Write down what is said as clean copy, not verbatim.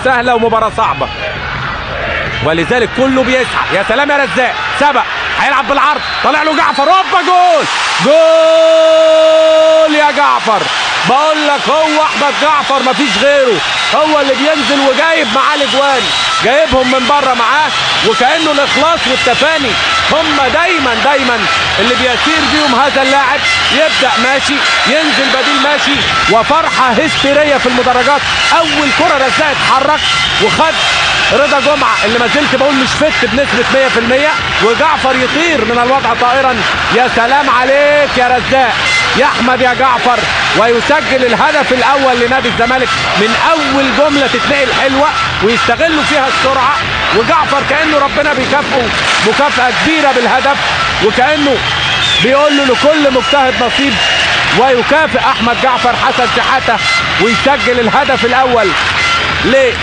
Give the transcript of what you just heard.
سهله ومباراه صعبه، ولذلك كله بيسعى. يا سلام يا رزاق، سبق هيلعب بالعرض، طالع له جعفر، هوبا جول جول يا جعفر. بقول لك هو احمد جعفر مفيش غيره، هو اللي بينزل وجايب معاه الاجوان، جايبهم من بره معاه، وكانه الاخلاص والتفاني هم دايما اللي بيسير بيهم هذا اللاعب. يبدا ماشي، ينزل بديل ماشي، وفرحه هستيريه في المدرجات. اول كره رزاق اتحرك وخد رضا جمعه اللي ما زلت بقول مش فت بنسبه 100%، وجعفر يطير من الوضع طائرا. يا سلام عليك يا رزاق يا احمد يا جعفر، ويسجل الهدف الاول لنادي الزمالك من اول جمله تتنقل حلوه ويستغلوا فيها السرعه. وجعفر كانه ربنا بيكافئه مكافاه كبيره بالهدف، وكانه بيقول له لكل مجتهد نصيب، ويكافئ احمد جعفر حسن شحاته ويسجل الهدف الاول ليه